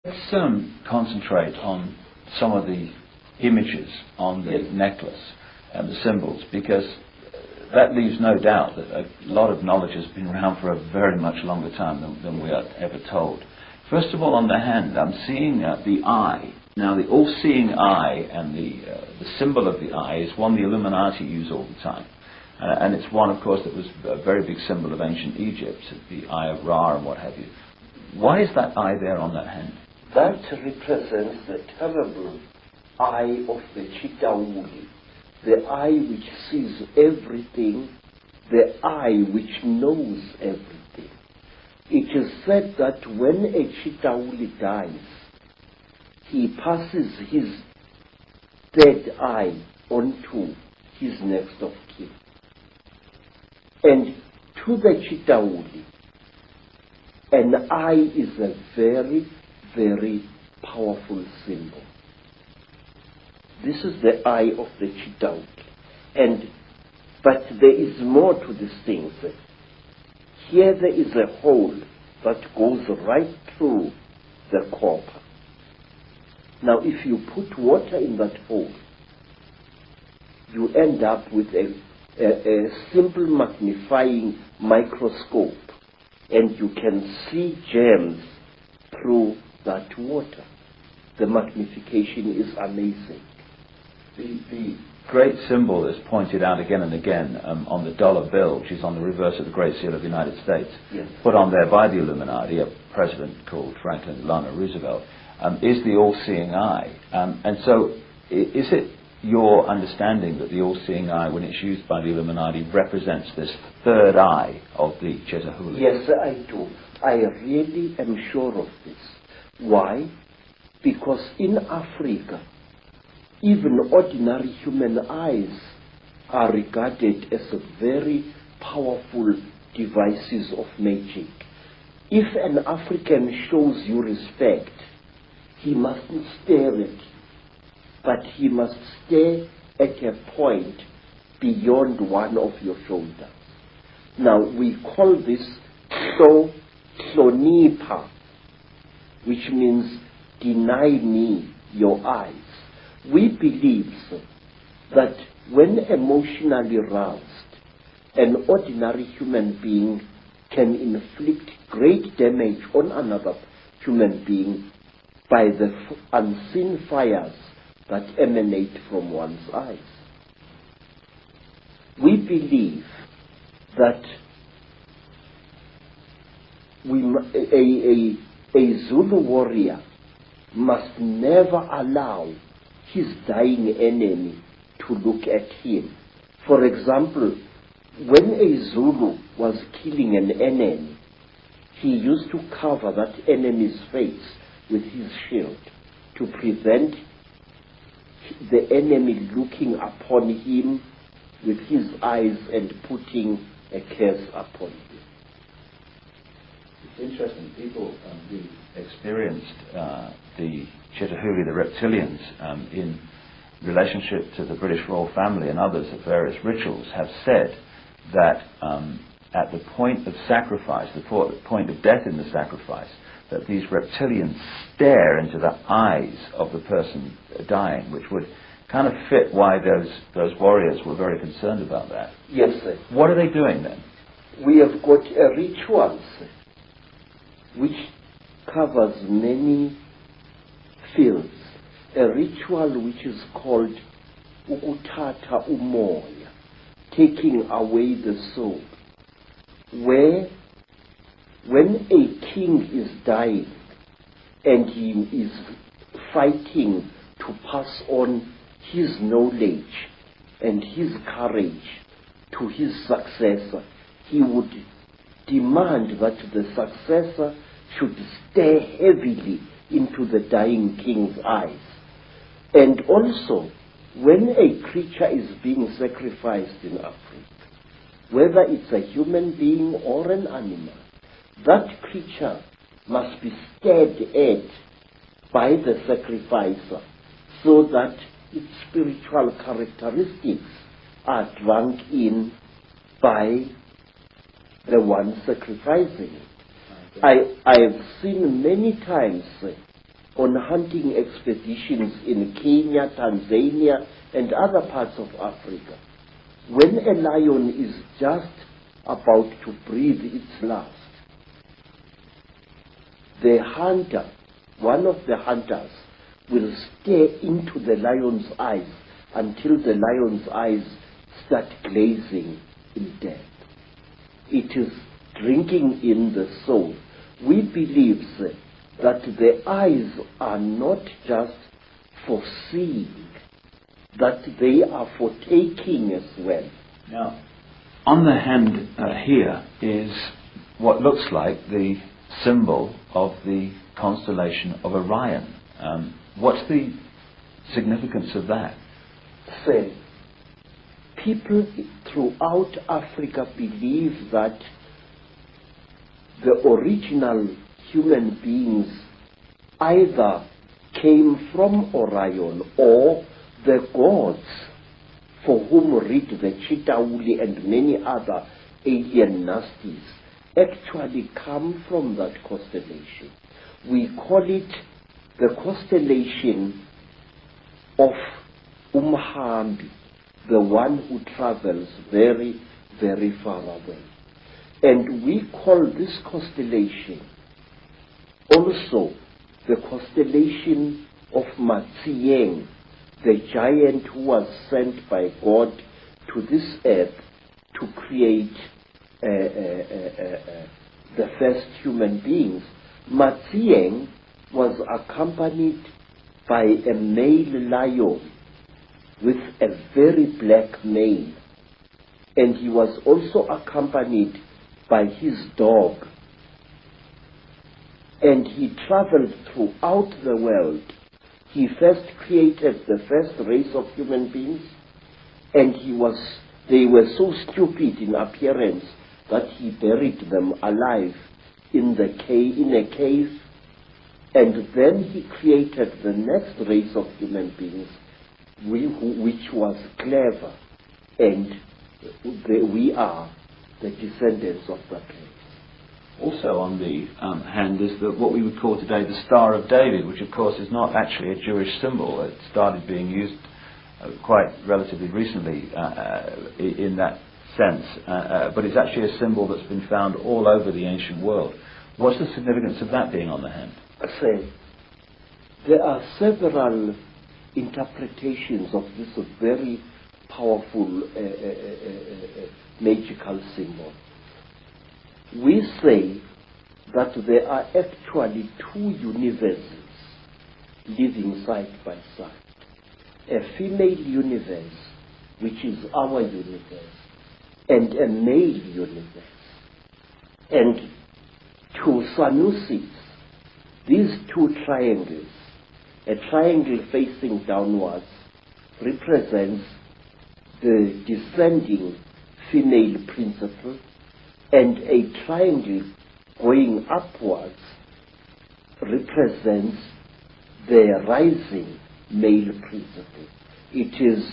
Let's concentrate on some of the images on the necklace and the symbols, because that leaves no doubt that a lot of knowledge has been around for a very much longer time than we are ever told. First of all, on the hand, I'm seeing the eye. Now, the all-seeing eye and the symbol of the eye is one the Illuminati use all the time. And it's one, of course, that was a very big symbol of ancient Egypt, the Eye of Ra and what have you. Why is that eye there on that hand? That represents the terrible eye of the Chitauli, the eye which sees everything, the eye which knows everything. It is said that when a Chitauli dies, he passes his third eye onto his next of kin. And to the Chitauli, an eye is a very, very powerful symbol. This is the eye of the Chitauli. But there is more to this thing. Here there is a hole that goes right through the copper. Now, if you put water in that hole, you end up with a simple magnifying microscope, and you can see gems through that water. The magnification is amazing. The great symbol that's pointed out again and again on the dollar bill, which is on the reverse of the Great Seal of the United States, yes, put on there by the Illuminati, a president called Franklin Delano Roosevelt, is the all-seeing eye. And so is it your understanding that the all-seeing eye, when it's used by the Illuminati, represents this third eye of the Chetahuli? Yes, I do. I really am sure of this. Why? Because in Africa, even ordinary human eyes are regarded as very powerful devices of magic. If an African shows you respect, he mustn't stare at you, but he must stare at a point beyond one of your shoulders. Now, we call this Hlonipa, which means deny me your eyes. We believe that when emotionally roused, an ordinary human being can inflict great damage on another human being by the unseen fires that emanate from one's eyes. We believe that a Zulu warrior must never allow his dying enemy to look at him. For example, when a Zulu was killing an enemy, he used to cover that enemy's face with his shield to prevent the enemy looking upon him with his eyes and putting a curse upon him. It's interesting. People who experienced the Chetahuli, the reptilians, in relationship to the British royal family and others at various rituals, have said that at the point of sacrifice, the point of death in the sacrifice, that these reptilians stare into the eyes of the person dying, which would kind of fit why those warriors were very concerned about that. Yes, sir. What are they doing then? We have got a ritual, sir, which covers many fields. A ritual which is called Ukutata Umoya, taking away the soul, where when a king is dying and he is fighting to pass on his knowledge and his courage to his successor, he would demand that the successor should stare heavily into the dying king's eyes. And also, when a creature is being sacrificed in Africa, whether it's a human being or an animal, that creature must be stared at by the sacrificer so that its spiritual characteristics are drunk in by the one sacrificing it. I have seen many times on hunting expeditions in Kenya, Tanzania, and other parts of Africa. When a lion is just about to breathe its last, the hunter, one of the hunters, will stare into the lion's eyes until the lion's eyes start glazing in death. It is drinking in the soul. We believe that the eyes are not just for seeing, that they are for taking as well. Now, on the hand here is what looks like the symbol of the constellation of Orion. What's the significance of that? Say, people throughout Africa believe that the original human beings either came from Orion or the gods for whom read the Chitauli and many other alien nasties actually come from that constellation. We call it the constellation of Umhambi, the one who travels very, very far away. And we call this constellation also the constellation of Matsieng, the giant who was sent by God to this earth to create the first human beings. Matsieng was accompanied by a male lion with a very black mane, and he was also accompanied by his dog. And he traveled throughout the world. He first created the first race of human beings, and they were so stupid in appearance that he buried them alive in a cave, and then he created the next race of human beings, which was clever, and we are the descendants of that race. Also on the hand is what we would call today the Star of David, which of course is not actually a Jewish symbol. It started being used quite relatively recently in that sense, but it's actually a symbol that's been found all over the ancient world. What's the significance of that being on the hand? There are several interpretations of this very powerful magical symbol. We say that there are actually two universes living side by side. A female universe, which is our universe, and a male universe. And to Sanusis, these two triangles, a triangle facing downwards represents the descending female principle, and a triangle going upwards represents the rising male principle. It is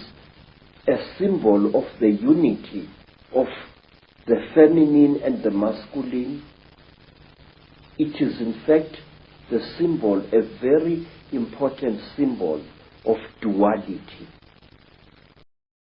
a symbol of the unity of the feminine and the masculine. It is in fact the symbol, a very important symbol of duality.